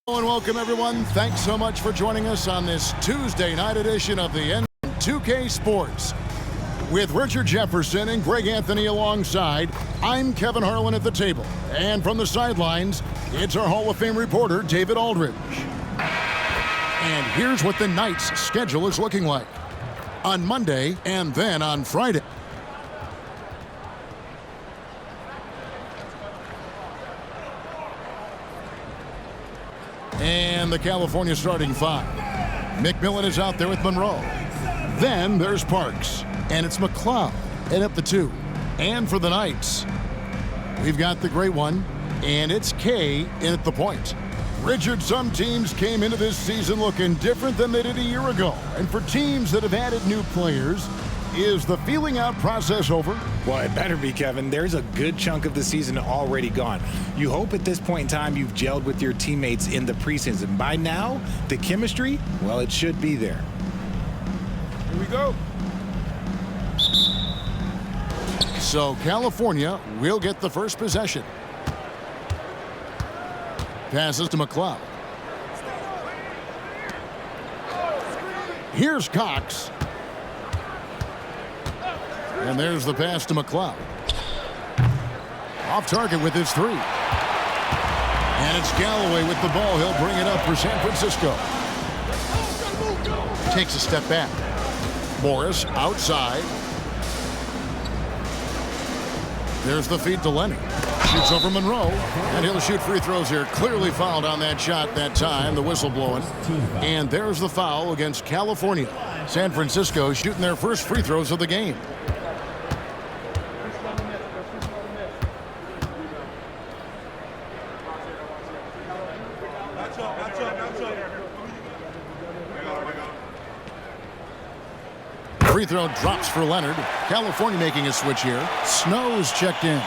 Hello and welcome, everyone. Thanks so much for joining us on this Tuesday night edition of the N2K Sports. With Richard Jefferson and Greg Anthony alongside, I'm Kevin Harlan at the table. And from the sidelines, it's our Hall of Fame reporter, David Aldridge. And here's what the night's schedule is looking like. On Monday and then on Friday. And the California starting five. McMillan is out there with Monroe. Then there's Parks. And it's McLeod at up the two. And for the Knights, we've got the great one. And it's Kay in at the point. Richard, some teams came into this season looking different than they did a year ago. And for teams that have added new players, is the feeling out process over? Well, it better be, Kevin. There's a good chunk of the season already gone. You hope at this point in time you've gelled with your teammates in the preseason. By now, the chemistry, well, it should be there. Here we go. So California will get the first possession. Passes to McLeod. Here's Cox. And there's the pass to McLeod. Off target with his three. And it's Galloway with the ball. He'll bring it up for San Francisco. Takes a step back. Morris outside. There's the feed to Leonard. Shoots over Monroe. And he'll shoot free throws here. Clearly fouled on that shot that time. The whistle blowing. And there's the foul against California. San Francisco shooting their first free throws of the game. Free throw drops for Leonard. California making a switch here. Snow's checked in.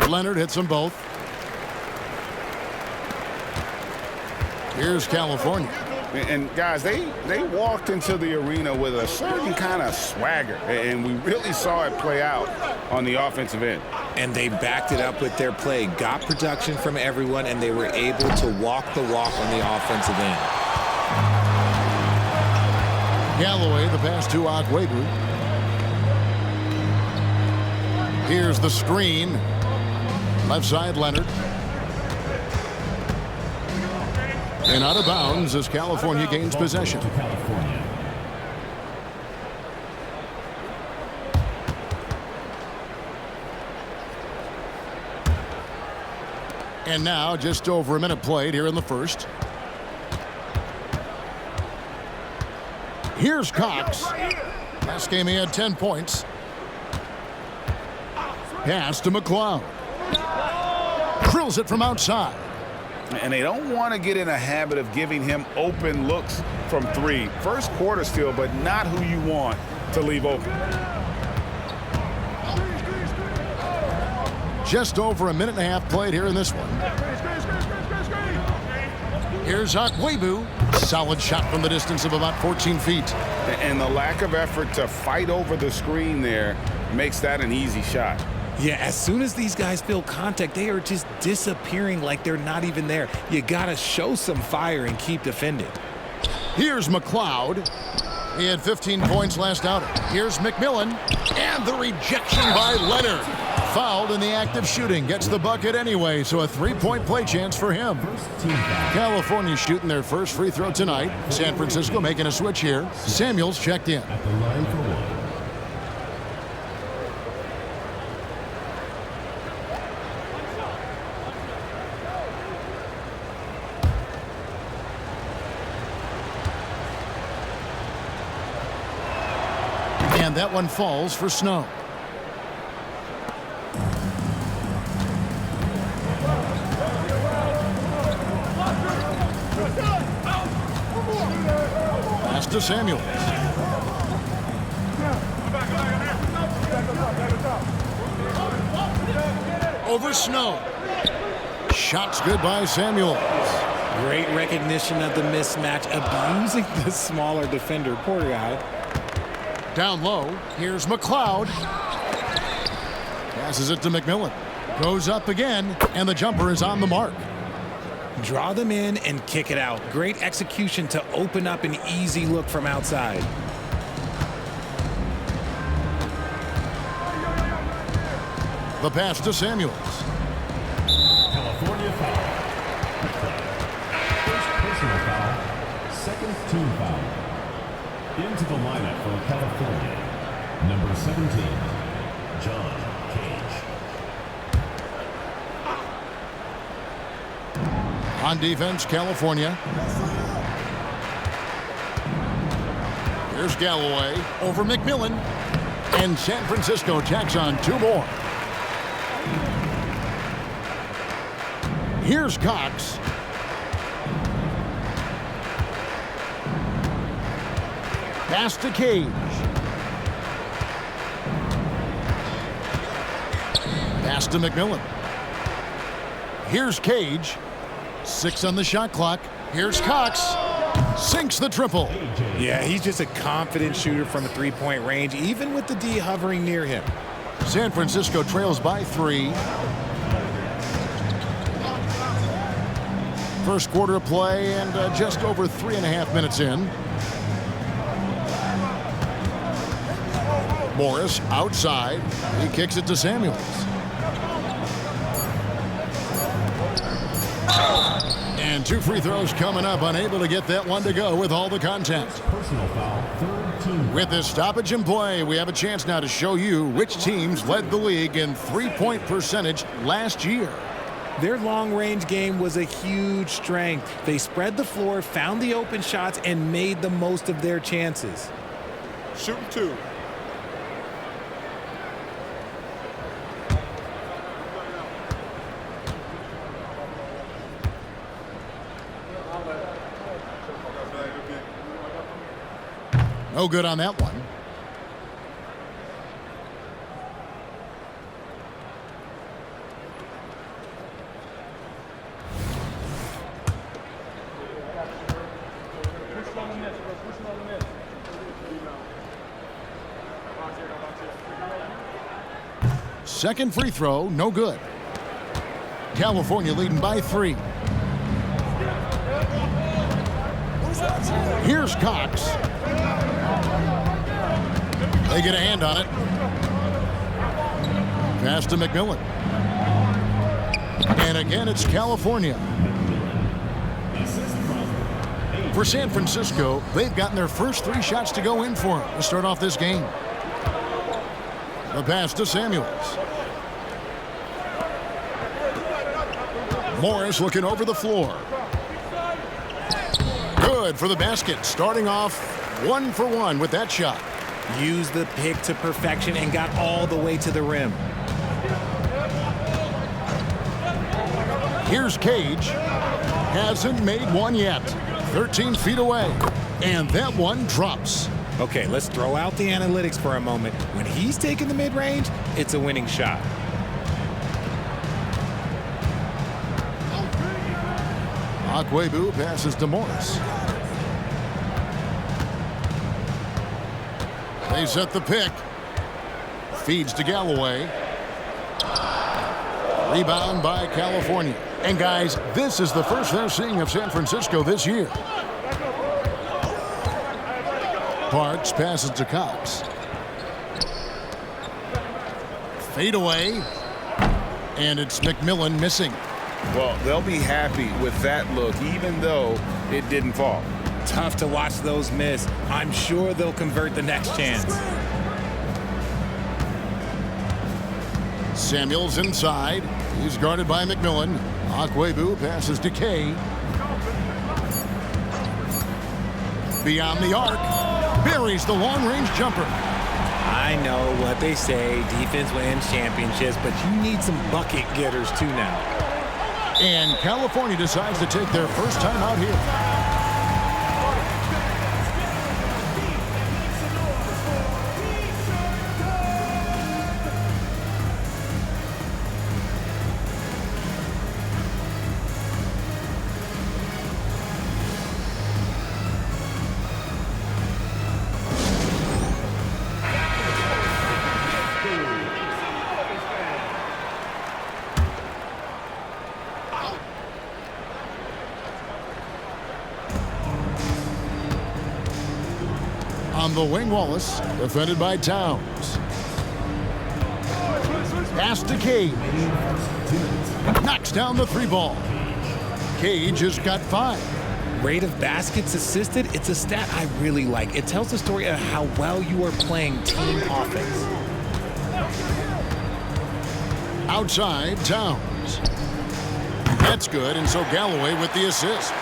Leonard hits them both. Here's California. And guys, they walked into the arena with a certain kind of swagger, and we really saw it play out on the offensive end. And they backed it up with their play, got production from everyone, and they were able to walk the walk on the offensive end. Galloway, the pass to Agwebu. Here's the screen. Left side, Leonard. And out of bounds as California gains possession. And now just over a minute played here in the first. Here's Cox. Last game he had 10 points. Pass to McLeod. Drills it from outside. And they don't want to get in a habit of giving him open looks from three. First quarter still, but not who you want to leave open. Just over a minute and a half played here in this one. Here's Agwebu. Solid shot from the distance of about 14 feet. And the lack of effort to fight over the screen there makes that an easy shot. Yeah, as soon as these guys feel contact, they are just disappearing like they're not even there. You got to show some fire and keep defending. Here's McLeod. He had 15 points last outing. Here's McMillan. And the rejection by Leonard. Fouled in the act of shooting. Gets the bucket anyway, so a three-point play chance for him. California shooting their first free throw tonight. San Francisco making a switch here. Samuels checked in. At the line for one. And that one falls for Snow. Pass to Samuels. over Snow. Shot's good by Samuels. Great recognition of the mismatch, abusing the smaller defender. Poor guy. Down low, here's McLeod. Passes it to McMillan. Goes up again, and the jumper is on the mark. Draw them in and kick it out. Great execution to open up an easy look from outside. The pass to Samuels. California foul. First personal foul, second team foul. Into the lineup for California, number 17, John Cage. On defense, California. Here's Galloway over McMillan. And San Francisco tacks on 2 more. Here's Cox. Pass to Cage. Pass to McMillan. Here's Cage. 6 on the shot clock. Here's Cox. Sinks the triple. Yeah, he's just a confident shooter from a three-point range, even with the D hovering near him. San Francisco trails by 3. First quarter of play and just over 3.5 minutes in. Morris outside. He kicks it to Samuels. And 2 free throws coming up. Unable to get that one to go with all the contact. Personal foul, third team. With this stoppage in play, we have a chance now to show you which teams led the league in three-point percentage last year. Their long-range game was a huge strength. They spread the floor, found the open shots, and made the most of their chances. Shooting 2. No good on that one. Second free throw, no good. California leading by 3. Here's Cox. They get a hand on it. Pass to McMillan. And again, it's California. For San Francisco, they've gotten their first 3 shots to go in for them to start off this game. The pass to Samuels. Morris looking over the floor. Good for the basket. Starting off 1 for 1 with that shot. Used the pick to perfection and got all the way to the rim. Here's Cage. Hasn't made one yet. 13 feet away. And that one drops. Okay, let's throw out the analytics for a moment. When he's taking the mid-range, it's a winning shot. Akwebu passes to Morris. They set the pick. Feeds to Galloway. Rebound by California. And guys, this is the first they're seeing of San Francisco this year. Parks passes to Cox. Fade away. And it's McMillan missing. Well, they'll be happy with that look, even though it didn't fall. Tough to watch those miss. I'm sure they'll convert the next chance. Samuels inside. He's guarded by McMillan. Akwebu passes to Kay. Beyond the arc. Buries the long-range jumper. I know what they say, defense wins championships, but you need some bucket getters too now. And California decides to take their first time out here. On the wing, Wallace, defended by Towns. Pass to Cage. Knocks down the three ball. Cage has got 5. Rate of baskets assisted, it's a stat I really like. It tells the story of how well you are playing team offense. Outside, Towns. That's good, and so Galloway with the assist.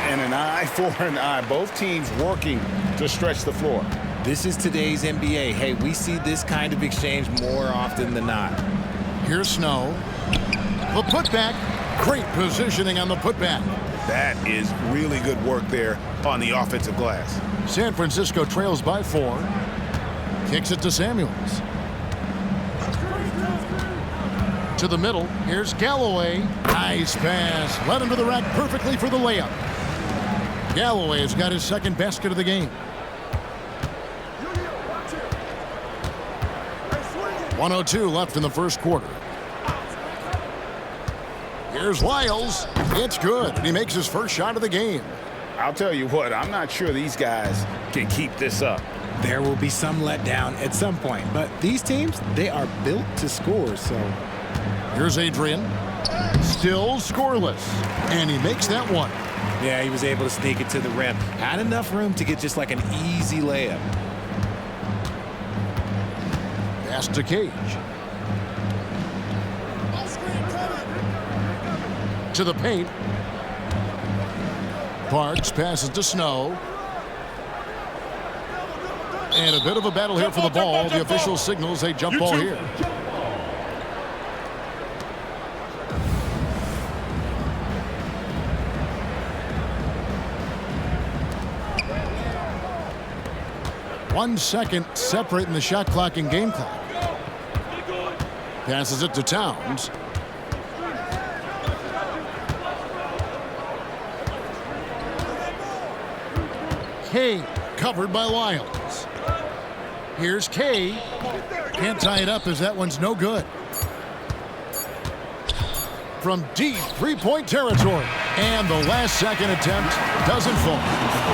And an eye for an eye. Both teams working to stretch the floor. This is today's NBA. Hey, we see this kind of exchange more often than not. Here's Snow. The putback. Great positioning on the putback. That is really good work there on the offensive glass. San Francisco trails by 4. Kicks it to Samuels. To the middle. Here's Galloway. Nice pass. Led him to the rack perfectly for the layup. Galloway has got his second basket of the game. 1:02 left in the first quarter. Here's Lyles. It's good, and he makes his first shot of the game. I'll tell you what, I'm not sure these guys can keep this up. There will be some letdown at some point, but these teams, they are built to score, so. Here's Adrian. Still scoreless, and he makes that one. Yeah, he was able to sneak it to the rim. Had enough room to get just like an easy layup. Pass to Cage. To the paint. Parks passes to Snow. And a bit of a battle here for the ball. The official signals a jump ball here. One second separating the shot clock and game clock. Passes it to Towns. Kay covered by Lyles. Here's Kay. Can't tie it up as that one's no good. From deep three-point territory. And the last second attempt doesn't fall.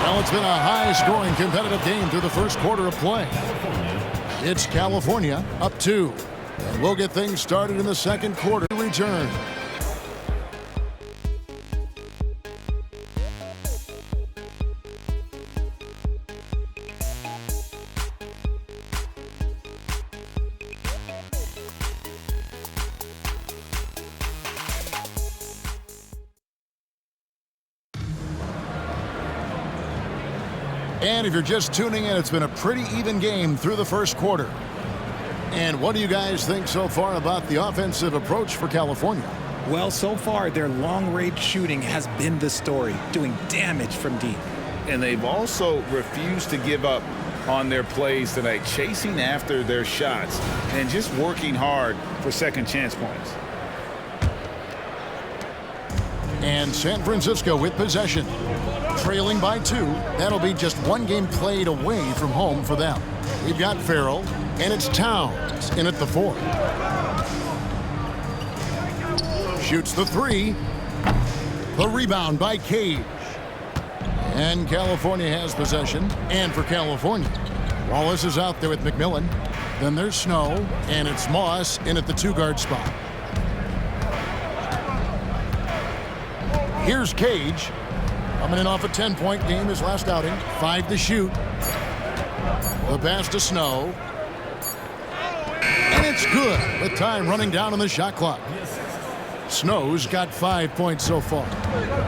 Well, it's been a high-scoring competitive game through the first quarter of play. It's California up 2. And we'll get things started in the second quarter. Return. And if you're just tuning in, it's been a pretty even game through the first quarter. And what do you guys think so far about the offensive approach for California? Well, so far, their long-range shooting has been the story, doing damage from deep. And they've also refused to give up on their plays tonight, chasing after their shots and just working hard for second chance points. And San Francisco with possession. Trailing by 2. That'll be just one game played away from home for them. We've got Farrell, and it's Towns in at the 4. Shoots the 3. The rebound by Cage. And California has possession. And for California, Wallace is out there with McMillan. Then there's Snow, and it's Moss in at the 2-guard spot. Here's Cage. Coming in off a 10-point game his last outing. 5 to shoot. The pass to Snow. And it's good with time running down on the shot clock. Snow's got 5 points so far.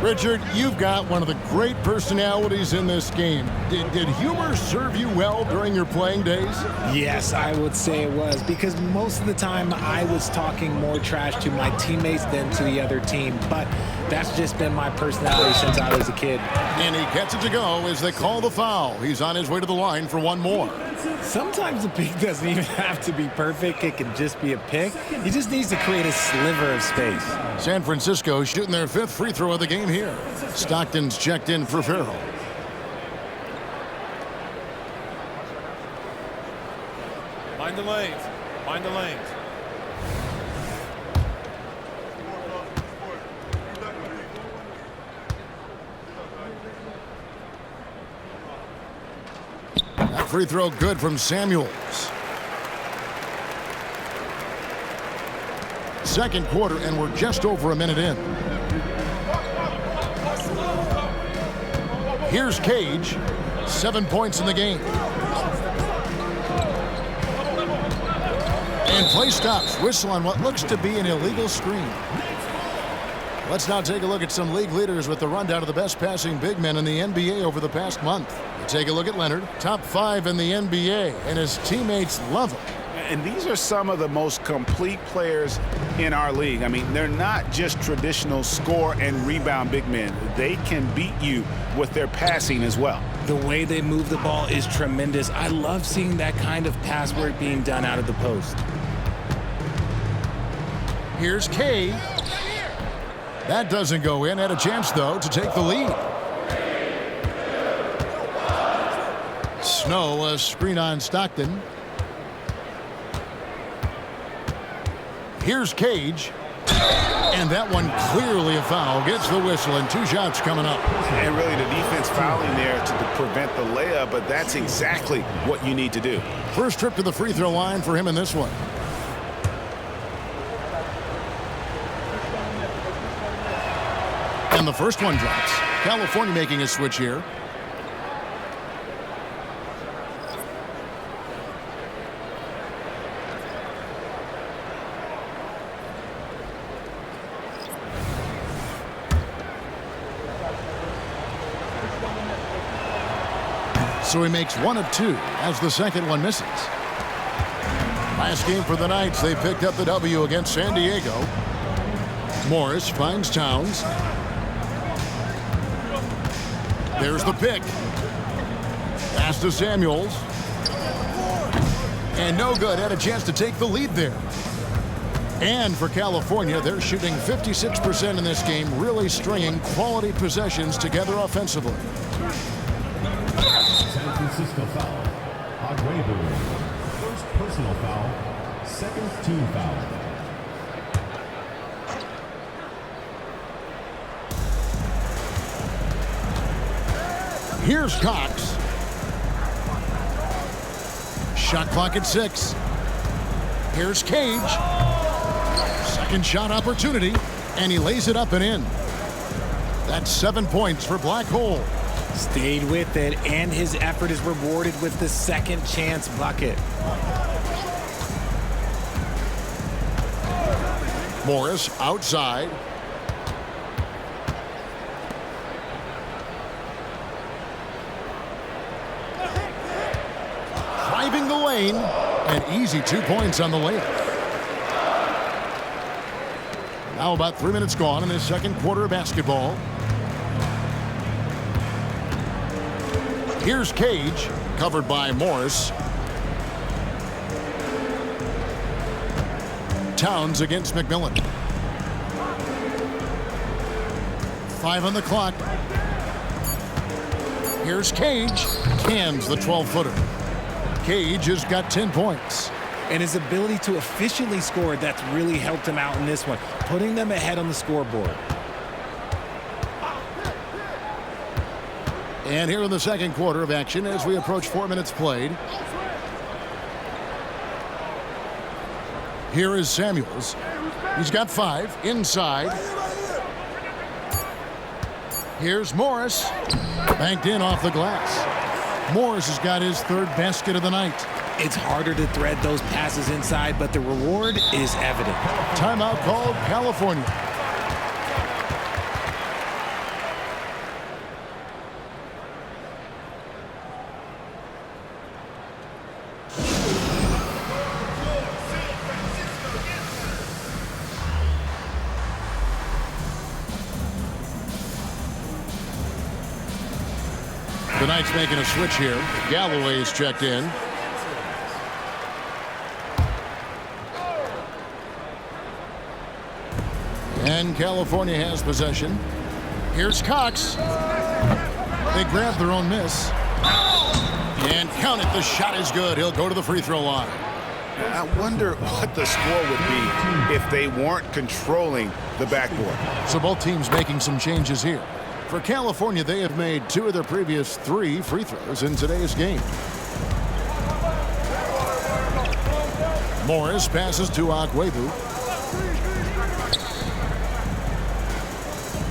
Richard, you've got one of the great personalities in this game. Did humor serve you well during your playing days? Yes, I would say it was, because most of the time I was talking more trash to my teammates than to the other team. But that's just been my personality since I was a kid. And he gets it to go as they call the foul. He's on his way to the line for one more. Sometimes a pick doesn't even have to be perfect. It can just be a pick. He just needs to create a sliver of space. San Francisco shooting their 5th free throw of the game here. Stockton's checked in for Farrell. Mind the lanes. Mind the lanes. free throw good from Samuels. Second quarter, and we're just over a minute in. Here's Cage. 7 points in the game. And play stops. Whistle on what looks to be an illegal screen. Let's now take a look at some league leaders with the rundown of the best passing big men in the NBA over the past month. We take a look at Leonard, top 5 in the NBA, and his teammates love him. And these are some of the most complete players in our league. I mean, they're not just traditional score and rebound big men. They can beat you with their passing as well. The way they move the ball is tremendous. I love seeing that kind of pass work being done out of the post. Here's K. That doesn't go in. Had a chance, though, to take the lead. Snow, a screen on Stockton. Here's Cage. And that one clearly a foul. Gets the whistle, and 2 shots coming up. And really the defense fouling there to prevent the layup, but that's exactly what you need to do. First trip to the free throw line for him in this one. And the first one drops. California making a switch here. So he makes 1 of 2 as the second one misses. Last game for the Knights, they picked up the W against San Diego. Morris finds Towns. There's the pick. Pass to Samuels. And no good. Had a chance to take the lead there. And for California, they're shooting 56% in this game, really stringing quality possessions together offensively. San Francisco foul. Aguero. First personal foul. Second team foul. Here's Cox. Shot clock at 6. Here's Cage. Second shot opportunity, and he lays it up and in. That's 7 points for Black Hole. Stayed with it, and his effort is rewarded with the second chance bucket. Morris outside. Driving the lane, and easy 2 points on the layup. Now about 3 minutes gone in this second quarter of basketball. Here's Cage, covered by Morris. Towns against McMillan. 5 on the clock. Here's Cage. Cans the 12-footer. Cage has got 10 points. And his ability to efficiently score, that's really helped him out in this one, putting them ahead on the scoreboard. And here in the second quarter of action as we approach 4 minutes played. Here is Samuels. He's got 5 inside. Here's Morris. Banked in off the glass. Morris has got his 3rd basket of the night. It's harder to thread those passes inside, but the reward is evident. Timeout called California. The Knights making a switch here. Galloway is checked in. And California has possession. Here's Cox. They grab their own miss. And count it, the shot is good. He'll go to the free throw line. I wonder what the score would be if they weren't controlling the backboard. So both teams making some changes here. For California, they have made 2 of their previous 3 free throws in today's game. Morris passes to Akwebu.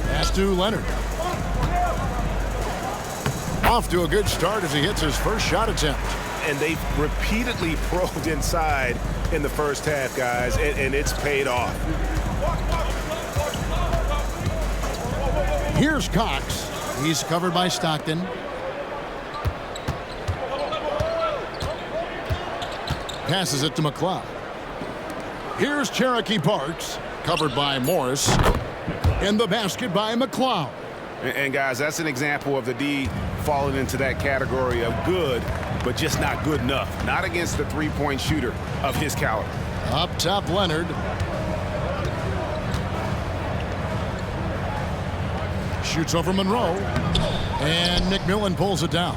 Pass to Leonard. Off to a good start as he hits his first shot attempt. And they've repeatedly probed inside in the first half, guys, and it's paid off. Here's Cox. He's covered by Stockton. Passes it to McLeod. Here's Cherokee Parks, covered by Morris. And the basket by McLeod. And guys, that's an example of the D falling into that category of good, but just not good enough. Not against the three-point shooter of his caliber. Up top, Leonard. Shoots over Monroe. And McMillan pulls it down.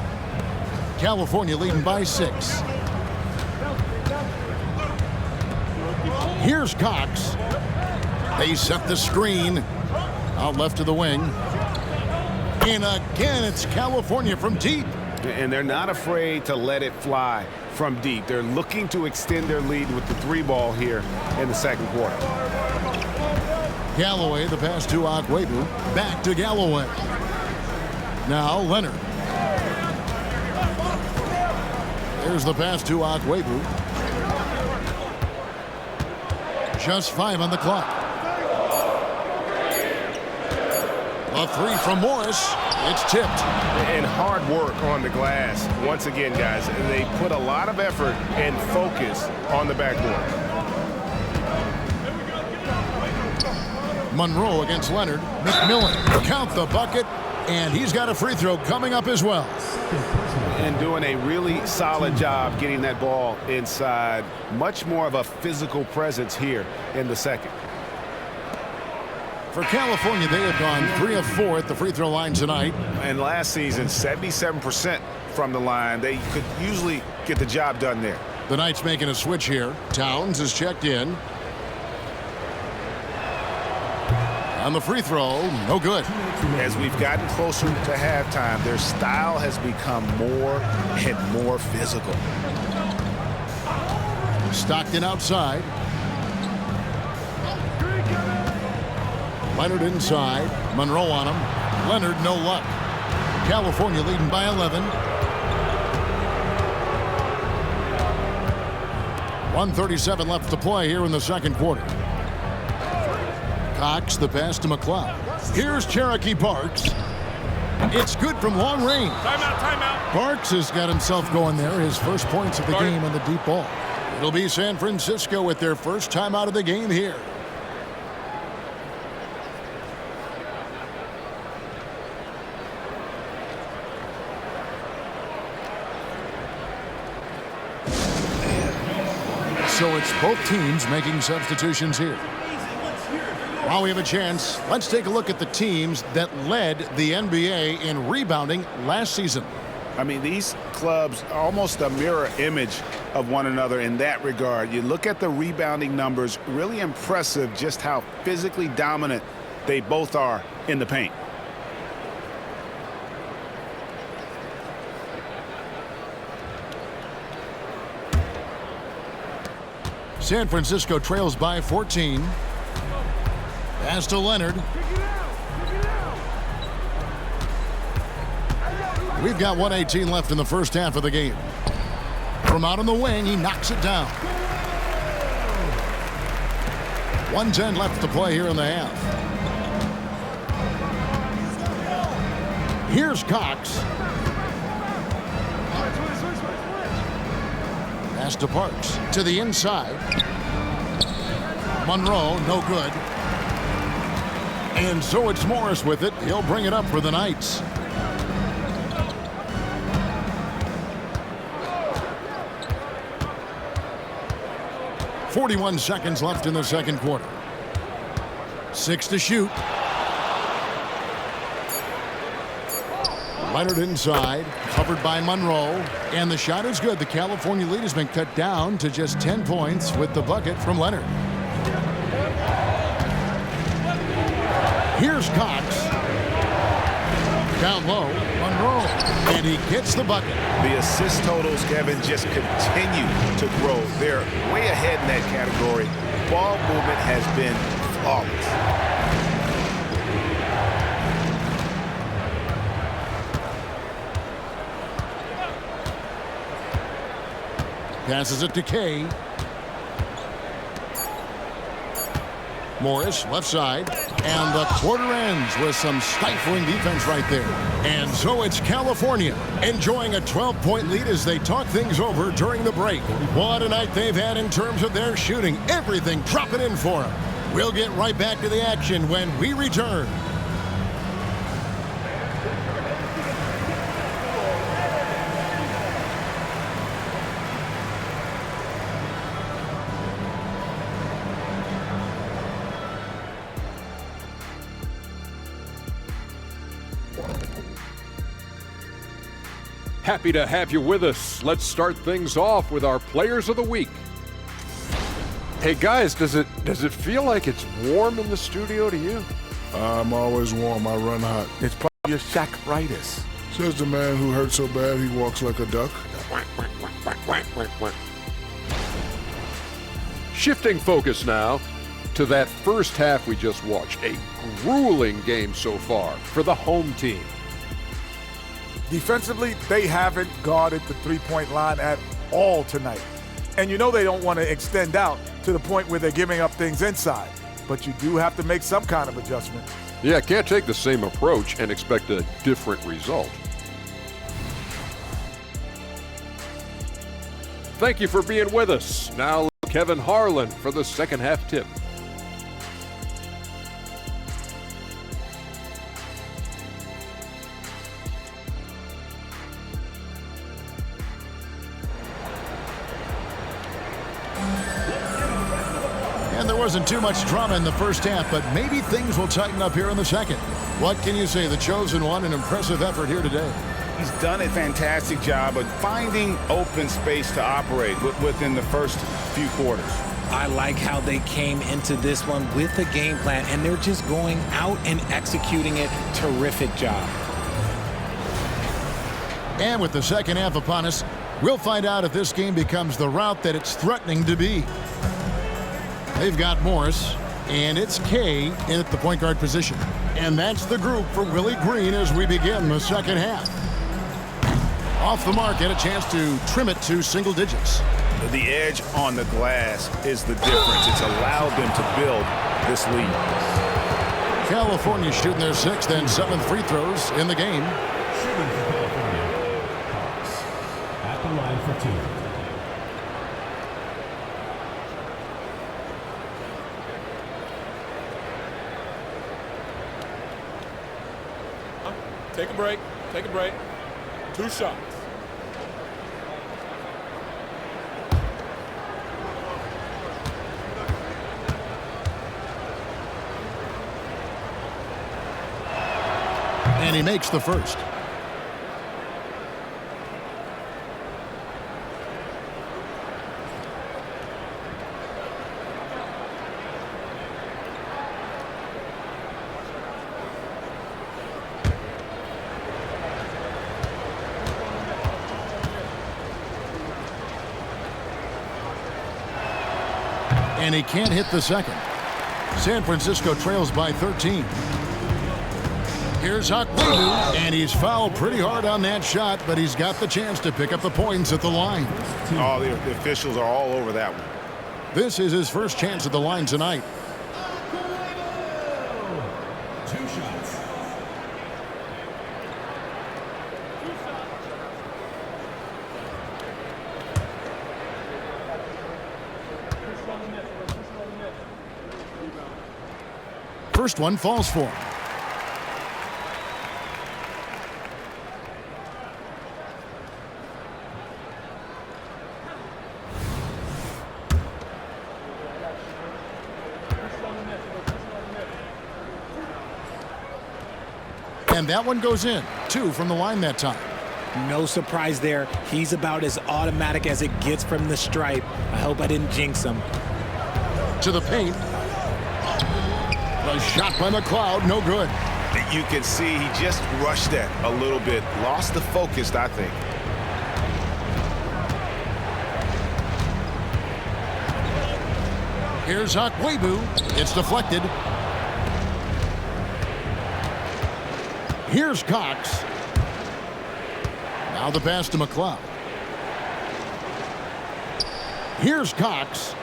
California leading by 6. Here's Cox. They set the screen. Out left to the wing. And again, it's California from deep. And they're not afraid to let it fly from deep. They're looking to extend their lead with the 3-ball here in the second quarter. Galloway, the pass to Akwebu. Back to Galloway. Now Leonard. There's the pass to Akwebu. Just 5 on the clock. A 3 from Morris. It's tipped. And hard work on the glass. Once again, guys, they put a lot of effort and focus on the backboard. Monroe against Leonard. McMillan count the bucket, and he's got a free throw coming up as well. And doing a really solid job getting that ball inside. Much more of a physical presence here in the second. For California, they have gone 3 of 4 at the free throw line tonight. And last season, 77% from the line. They could usually get the job done there. The Knights making a switch here. Towns is checked in. On the free throw, no good. As we've gotten closer to halftime, their style has become more and more physical. Stockton outside. Leonard inside. Monroe on him. Leonard, no luck. California leading by 11. 1:37 left to play here in the second quarter. Cox, the pass to McLeod. Here's Cherokee Parks. It's good from long range. Timeout, timeout. Parks has got himself going there. His first points of the game on the deep ball. It'll be San Francisco with their first timeout of the game here. So it's both teams making substitutions here. While we have a chance, let's take a look at the teams that led the NBA in rebounding last season. I mean, these clubs are almost a mirror image of one another in that regard. You look at the rebounding numbers, really impressive just how physically dominant they both are in the paint. San Francisco trails by 14. Pass to Leonard. We've got 1:18 left in the first half of the game. From out on the wing, he knocks it down. 1:10 left to play here in the half. Here's Cox. Pass to Parks. To the inside. Monroe, no good. And so it's Morris with it. He'll bring it up for the Knights. .41 seconds left in the second quarter. 6 to shoot. Leonard inside, covered by Monroe, and the shot is good. The California lead has been cut down to just 10 points with the bucket from Leonard. Here's Cox. Down low, Monroe, and he gets the bucket. The assist totals, Kevin, just continue to grow. They're way ahead in that category. Ball movement has been flawless. Passes it to Kay. Morris, left side. And the quarter ends with some stifling defense right there. And so it's California enjoying a 12-point lead as they talk things over during the break. What a night they've had in terms of their shooting. Everything dropping in for them. We'll get right back to the action when we return. Happy to have you with us. Let's start things off with our Players of the Week. Hey guys, does it feel like it's warm in the studio to you? I'm always warm. I run hot. It's probably your Shaq-ritis. Says the man who hurt so bad he walks like a duck. Shifting focus now to that first half we just watched. A grueling game so far for the home team. Defensively, they haven't guarded the three-point line at all tonight. And you know they don't want to extend out to the point where they're giving up things inside. But you do have to make some kind of adjustment. Yeah, can't take the same approach and expect a different result. Thank you for being with us. Now, Kevin Harlan for the second half tip. And there wasn't too much drama in the first half, but maybe things will tighten up here in the second. What can you say? The chosen one, an impressive effort here today. He's done a fantastic job of finding open space to operate within the first few quarters. I like how they came into this one with a game plan, and they're just going out and executing it. Terrific job. And with the second half upon us, we'll find out if this game becomes the route that it's threatening to be. They've got Morris, and it's Kay in at the point guard position. And that's the group for Willie Green as we begin the second half. Off the mark, get a chance to trim it to single digits. The edge on the glass is the difference. It's allowed them to build this lead. California shooting their sixth and seventh free throws in the game. Shooting for California, Hawks at the line for two. Take a break. Take a break. 2 shots. And he makes the first. And he can't hit the second. San Francisco trails by 13. Here's Akwedu, and he's fouled pretty hard on that shot, but he's got the chance to pick up the points at the line. Oh, the officials are all over that one. This is his first chance at the line tonight. 2 shots. First one falls for him. And that one goes in. 2 from the line that time. No surprise there. He's about as automatic as it gets from the stripe. I hope I didn't jinx him. To the paint. A shot by McLeod, no good. You can see he just rushed that a little bit. Lost the focus, I think. Here's Akwebu. It's deflected. Here's Cox. Now the pass to McLeod. Here's Cox.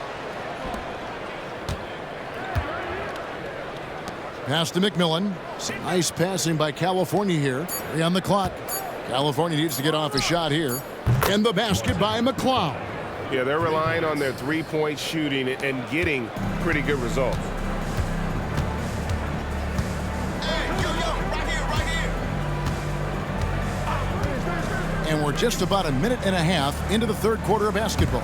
Pass to McMillan. Some nice passing by California here. 3 on the clock. California needs to get off a shot here. And the basket by McLeod. Yeah, they're relying on their three-point shooting and getting pretty good results. And we're just about a minute and a half into the third quarter of basketball.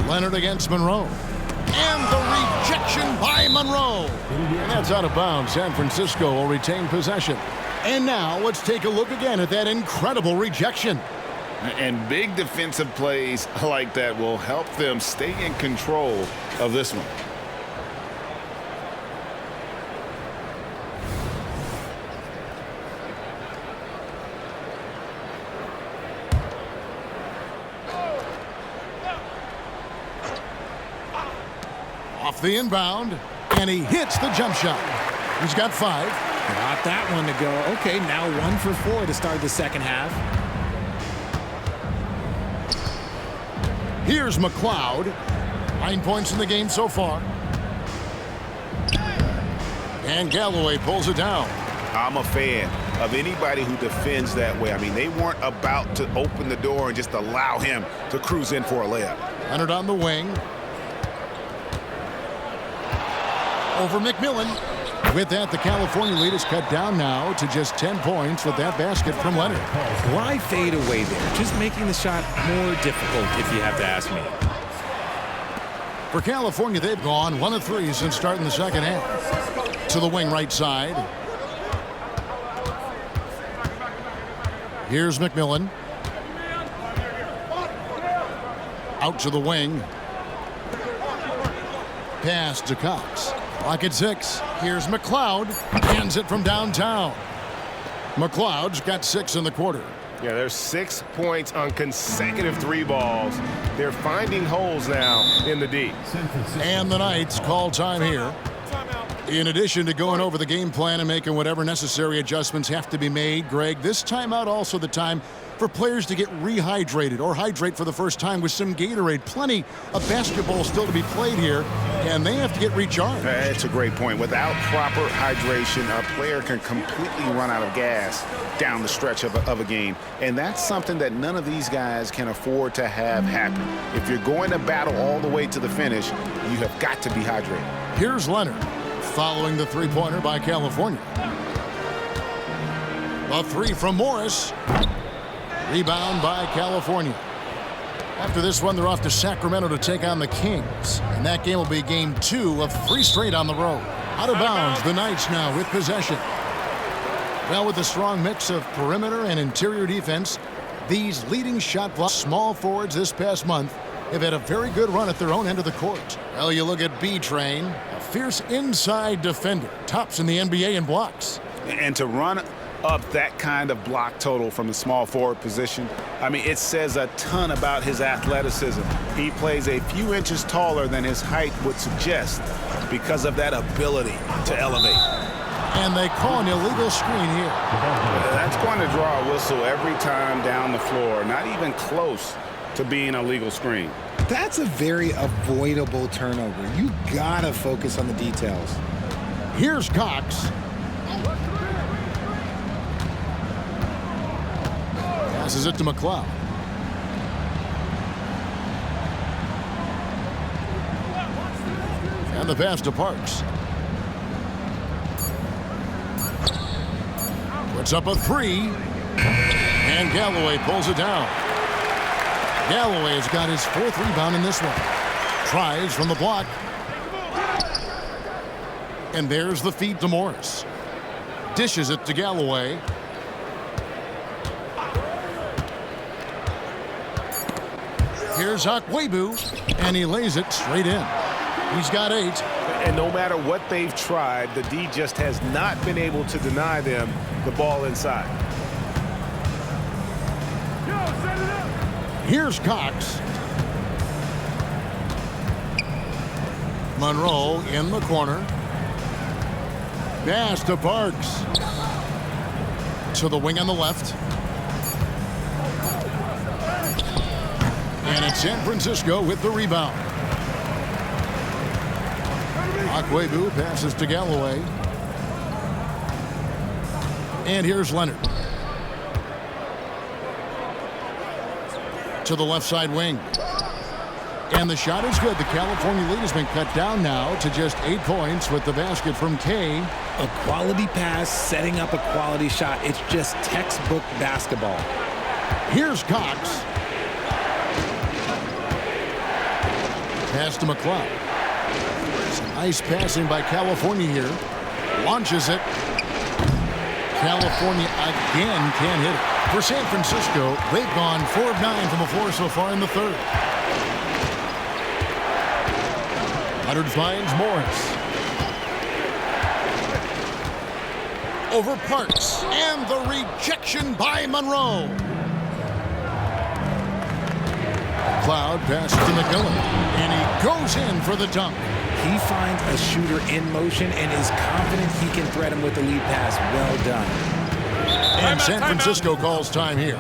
Leonard against Monroe. And the rejection by Monroe. And that's out of bounds. San Francisco will retain possession. And now let's take a look again at that incredible rejection. And big defensive plays like that will help them stay in control of this one. Off the inbound, and he hits the jump shot. He's got 5. Got that one to go. Okay, now 1 for 4 to start the second half. Here's McLeod. 9 points in the game so far. And Galloway pulls it down. I'm a fan of anybody who defends that way. I mean, they weren't about to open the door and just allow him to cruise in for a layup. Leonard on the wing. Over McMillan. With that, the California lead is cut down now to just 10 points with that basket from Leonard. Why fade away there? Just making the shot more difficult, if you have to ask me. For California, they've gone 1 of 3 since starting the second half. To the wing right side. Here's McMillan. Out to the wing. Pass to Cox. Clock at 6. Here's McLeod. Hands it from downtown. McLeod's got 6 in the quarter. Yeah, there's 6 points on consecutive 3 balls. They're finding holes now in the D. And the Knights call time here. In addition to going over the game plan and making whatever necessary adjustments have to be made, Greg, this timeout also the time for players to get rehydrated or hydrate for the first time with some Gatorade. Plenty of basketball still to be played here, and they have to get recharged. That's a great point. Without proper hydration, a player can completely run out of gas down the stretch of a game. And that's something that none of these guys can afford to have happen. If you're going to battle all the way to the finish, you have got to be hydrated. Here's Leonard following the three-pointer by California. A 3 from Morris. Rebound by California. After this one, they're off to Sacramento to take on the Kings. And that game will be game 2 of 3 straight on the road. Out of bounds, the Knights now with possession. Well, with a strong mix of perimeter and interior defense, these leading shot block small forwards this past month have had a very good run at their own end of the court. Well, you look at B-Train, a fierce inside defender, tops in the NBA in blocks. And to run up that kind of block total from the small forward position, I mean, it says a ton about his athleticism. He plays a few inches taller than his height would suggest because of that ability to elevate. And they call an illegal screen here. That's going to draw a whistle every time down the floor. Not even close to being a legal screen. That's a very avoidable turnover. You gotta focus on the details. Here's Cox. Passes it to McLeod. And the pass to Parks. Puts up a 3. And Galloway pulls it down. Galloway has got his 4th rebound in this one. Tries from the block. And there's the feed to Morris. Dishes it to Galloway. Here's Akwebu, and he lays it straight in. He's got 8. And no matter what they've tried, the D just has not been able to deny them the ball inside. Here's Cox. Monroe in the corner. Pass to Parks. To the wing on the left. And it's San Francisco with the rebound. Akwebu passes to Galloway. And here's Leonard. To the left side wing. And the shot is good. The California lead has been cut down now to just 8 points with the basket from Kay. A quality pass, setting up a quality shot. It's just textbook basketball. Here's Cox. Pass to McCloud. Some nice passing by California here. Launches it. California again can't hit it. For San Francisco, they've gone 4 of 9 from the floor so far in the third. Leonard finds Morris. Over Parks. And the rejection by Monroe. Cloud passes to McMillan. And he goes in for the dunk. He finds a shooter in motion and is confident he can thread him with the lead pass. Well done. And San Francisco calls time here.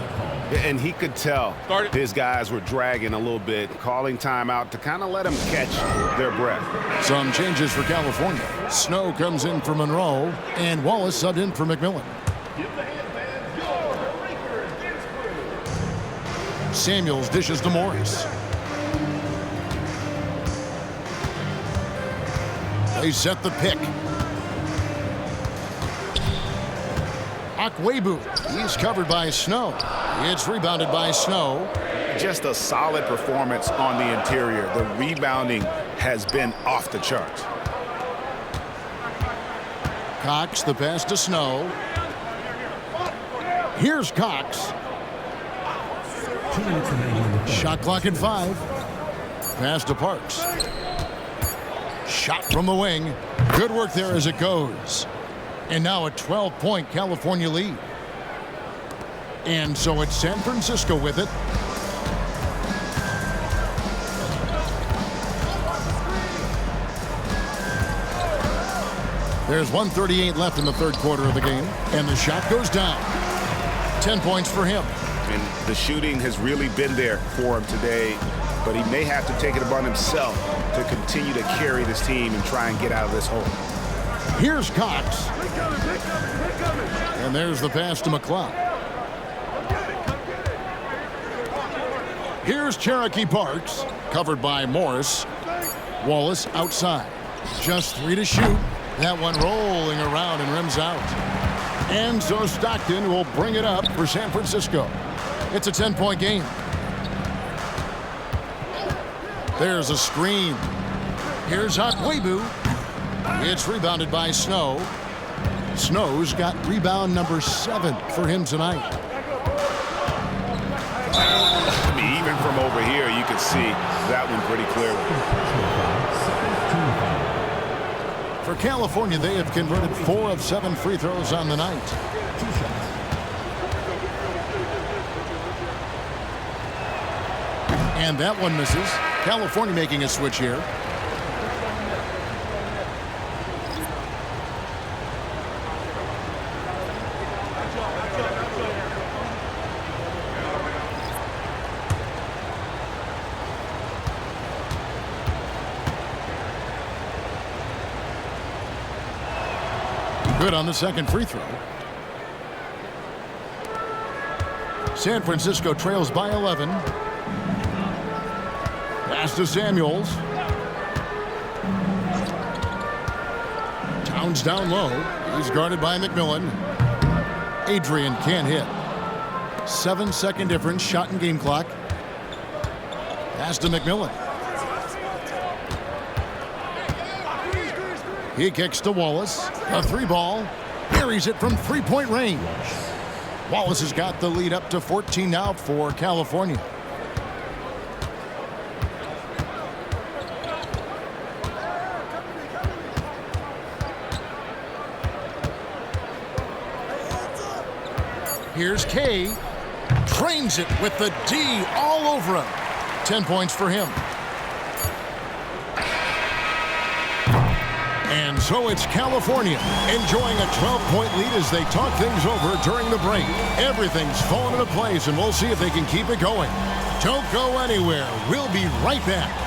And he could tell his guys were dragging a little bit, calling timeout to kind of let them catch their breath. Some changes for California. Snow comes in for Monroe, and Wallace subbed in for McMillan. Samuels dishes to Morris. They set the pick. Akwebu. He's covered by Snow. It's rebounded by Snow. Just a solid performance on the interior. The rebounding has been off the charts. Cox, the pass to Snow. Here's Cox. Shot clock at 5. Pass to Parks. Shot from the wing. Good work there as it goes. And now a 12-point California lead. And so it's San Francisco with it. There's 1:38 left in the third quarter of the game. And the shot goes down. 10 points for him. And the shooting has really been there for him today. But he may have to take it upon himself to continue to carry this team and try and get out of this hole. Here's Cox. And there's the pass to McCloud. Here's Cherokee Parks, covered by Morris. Wallace outside. Just 3 to shoot. That one rolling around and rims out. And so Stockton will bring it up for San Francisco. It's a 10-point game. There's a screen. Here's Akwebu. It's rebounded by Snow. Snow's got rebound number 7 for him tonight. I mean, even from over here, you can see that one pretty clearly. For California, they have converted 4 of 7 free throws on the night. And that one misses. California making a switch here. Good on the second free throw. San Francisco trails by 11. Pass to Samuels. Towns down low. He's guarded by McMillan. Adrian can't hit. 7-second difference, shot and game clock. Pass to McMillan. He kicks to Wallace. A 3-ball. Buries it from 3-point range. Wallace has got the lead up to 14 now for California. Here's Kay. Trains it with the D all over him. 10 points for him. And so it's California enjoying a 12-point lead as they talk things over during the break. Everything's fallen into place, and we'll see if they can keep it going. Don't go anywhere. We'll be right back.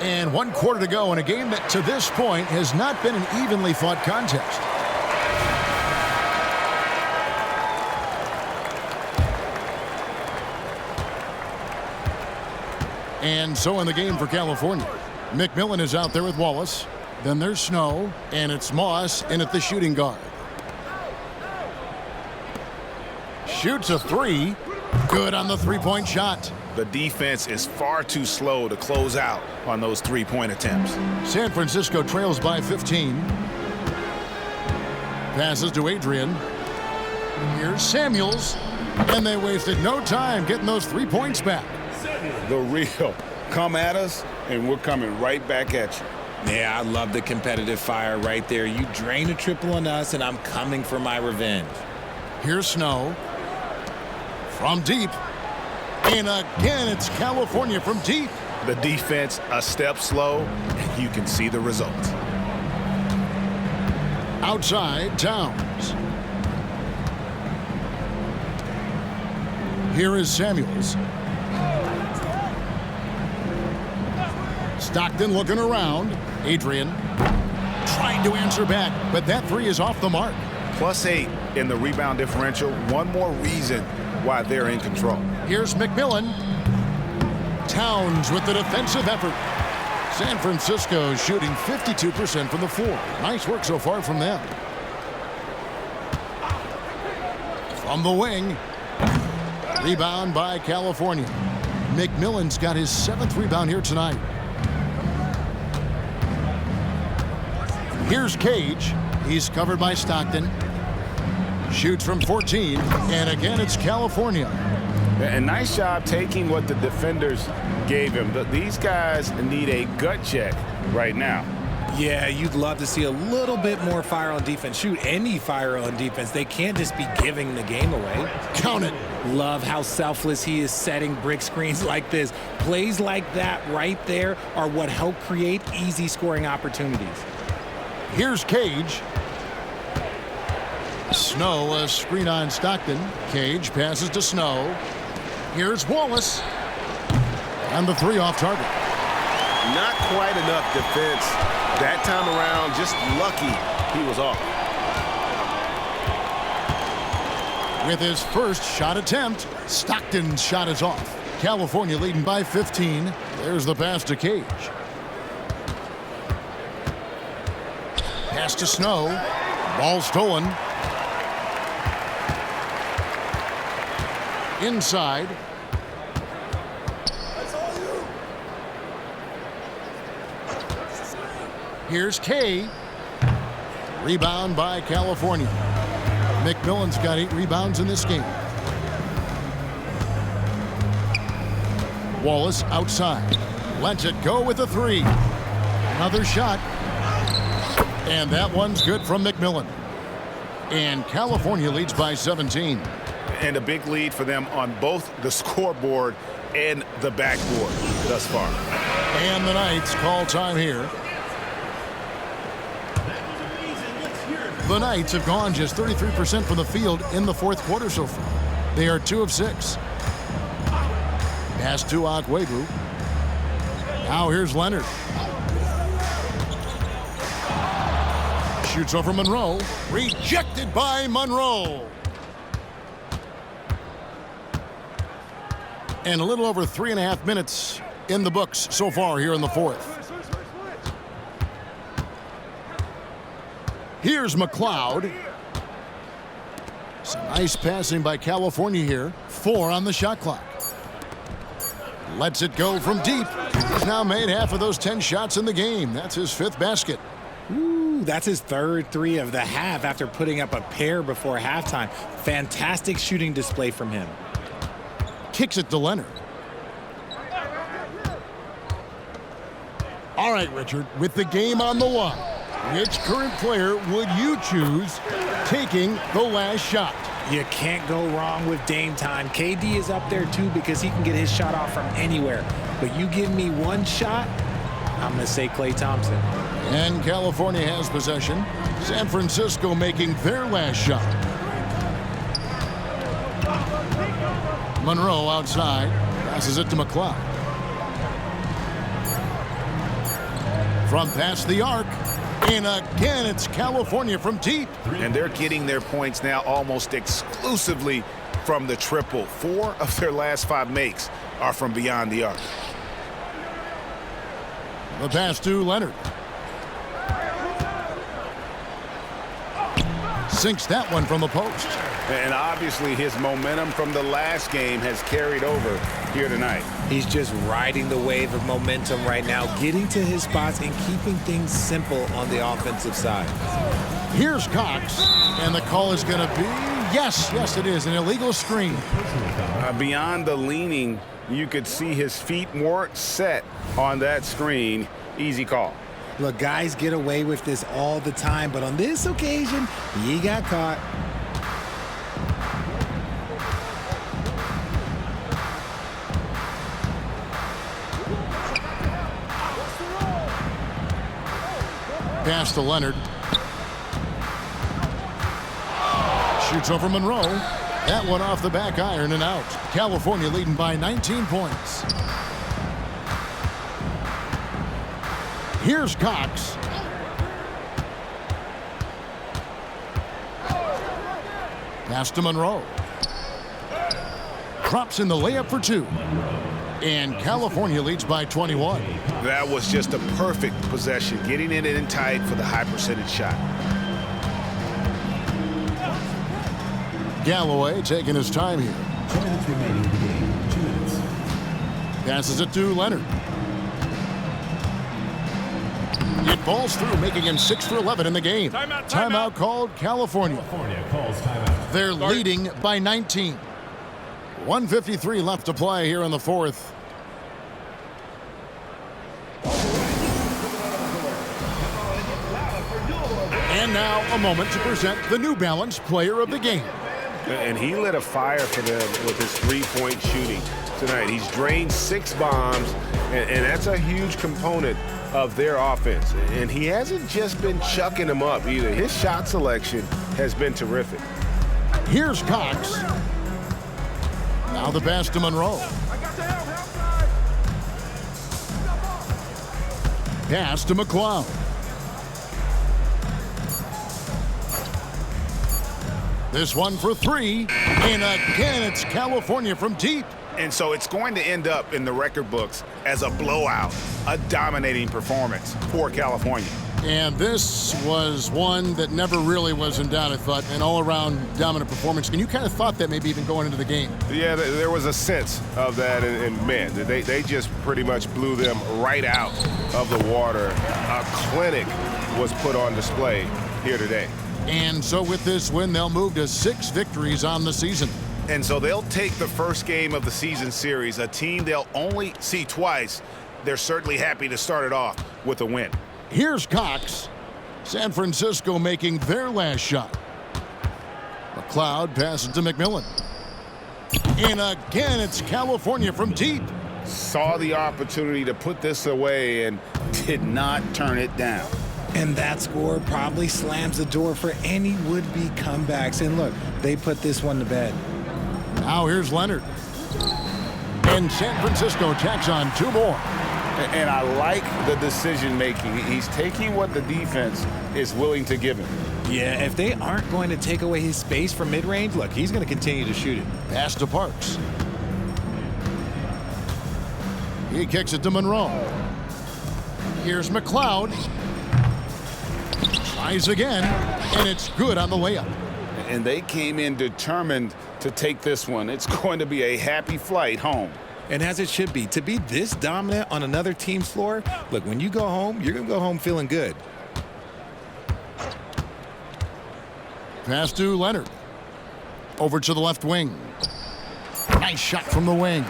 And 1 quarter to go in a game that to this point has not been an evenly fought contest. And so in the game for California, McMillan is out there with Wallace. Then there's Snow, and it's Moss in at the shooting guard. Shoots a three. Good on the three-point shot. The defense is far too slow to close out on those three-point attempts. San Francisco trails by 15. Passes to Adrian. Here's Samuels. And they wasted no time getting those 3 points back. The real. Come at us, and we're coming right back at you. Yeah, I love the competitive fire right there. You drain a triple on us, and I'm coming for my revenge. Here's Snow. From deep. And again, it's California from deep. The defense a step slow, and you can see the result. Outside, Towns. Here is Samuels. Stockton looking around. Adrian trying to answer back, but that three is off the mark. +8 in the rebound differential. One more reason why they're in control. Here's McMillan. Towns with the defensive effort. San Francisco shooting 52% from the floor. Nice work so far from them. From the wing. Rebound by California. McMillan's got his 7th rebound here tonight. Here's Cage. He's covered by Stockton. Shoots from 14, and again it's California. And nice job taking what the defenders gave him. These guys need a gut check right now. Yeah, you'd love to see a little bit more fire on defense. Shoot, any fire on defense. They can't just be giving the game away. Count it. Love how selfless he is setting brick screens like this. Plays like that right there are what help create easy scoring opportunities. Here's Cage. Snow, a screen on Stockton. Cage passes to Snow. Here's Wallace. And the three off target. Not quite enough defense. That time around, just lucky he was off. With his first shot attempt, Stockton's shot is off. California leading by 15. There's the pass to Cage. Pass to Snow. Ball stolen. Inside. Here's Kay. Rebound by California. McMillan's got 8 rebounds in this game. Wallace outside. Lets it go with a 3. Another shot. And that one's good from McMillan. And California leads by 17. And a big lead for them on both the scoreboard and the backboard thus far. And the Knights call time here. The Knights have gone just 33% from the field in the 4th quarter so far. They are 2 of 6. Pass to Akwebu. Now here's Leonard. Shoots over Monroe. Rejected by Monroe. And a little over 3.5 minutes in the books so far here in the 4th. Here's McLeod. Some nice passing by California here. 4 on the shot clock. Lets it go from deep. He's now made half of those 10 shots in the game. That's his 5th basket. Ooh, that's his 3rd 3 of the half after putting up a pair before halftime. Fantastic shooting display from him. Kicks it to Leonard. All right, Richard, with the game on the line, which current player would you choose taking the last shot? You can't go wrong with Dame time. KD is up there too because he can get his shot off from anywhere. But you give me one shot, I'm going to say Klay Thompson. And California has possession. San Francisco making their last shot. Monroe outside. Passes it to McLeod. From past the arc. And again, it's California from deep. And they're getting their points now almost exclusively from the triple. 4 of their last 5 makes are from beyond the arc. The pass to Leonard. Sinks that one from the post. And obviously his momentum from the last game has carried over here tonight. He's just riding the wave of momentum right now, getting to his spots and keeping things simple on the offensive side. Here's Cox, and the call is going to be, yes, it is, an illegal screen. Beyond the leaning, you could see his feet weren't set on that screen. Easy call. Look, guys get away with this all the time, but on this occasion, he got caught. Pass to Leonard. Shoots over Monroe. That one off the back iron and out. California leading by 19 points. Here's Cox. Pass to Monroe. Drops in the layup for 2. And California leads by 21. That was just a perfect possession, getting it in tight for the high percentage shot. Galloway taking his time here. 2 minutes remaining in the game. 2 minutes. Passes it to Leonard. It falls through, making him 6 for 11 in the game. Timeout called California. California calls timeout. They're leading by 19. 1:53 left to play here in the 4th. And now a moment to present the New Balance Player of the Game. And he lit a fire for them with his 3-point shooting tonight. He's drained 6 bombs, and that's a huge component of their offense. And he hasn't just been chucking them up either. His shot selection has been terrific. Here's Cox. Now the pass to Monroe. Pass to McLeod. This one for 3. And again, it's California from deep. And so it's going to end up in the record books as a blowout, a dominating performance for California. And this was one that never really was in doubt, I thought, an all-around dominant performance. And you kind of thought that maybe even going into the game. Yeah, there was a sense of that, and man, they just pretty much blew them right out of the water. A clinic was put on display here today. And so with this win, they'll move to 6 victories on the season. And so they'll take the first game of the season series, a team they'll only see twice. They're certainly happy to start it off with a win. Here's Cox. San Francisco making their last shot. McLeod passes to McMillan. And again, it's California from deep. Saw the opportunity to put this away and did not turn it down. And that score probably slams the door for any would-be comebacks. And look, they put this one to bed. Now here's Leonard. And San Francisco tacks on 2 more. And I like the decision-making. He's taking what the defense is willing to give him. Yeah, if they aren't going to take away his space from mid-range, look, he's going to continue to shoot it. Pass to Parks. He kicks it to Monroe. Here's McLeod. Tries again, and it's good on the layup. And they came in determined to take this one. It's going to be a happy flight home. And as it should be, to be this dominant on another team's floor, look, when you go home, you're going to go home feeling good. Pass to Leonard. Over to the left wing. Nice shot from the wing.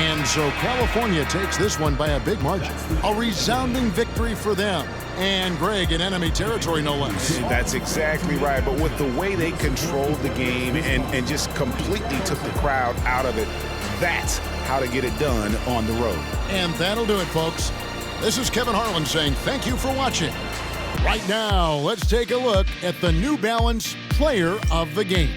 And so California takes this one by a big margin. A resounding victory for them. And Greg in enemy territory, no less. That's exactly right. But with the way they controlled the game and just completely took the crowd out of it, that's how to get it done on the road. And that'll do it, folks. This is Kevin Harlan saying thank you for watching. Right now, let's take a look at the New Balance Player of the Game.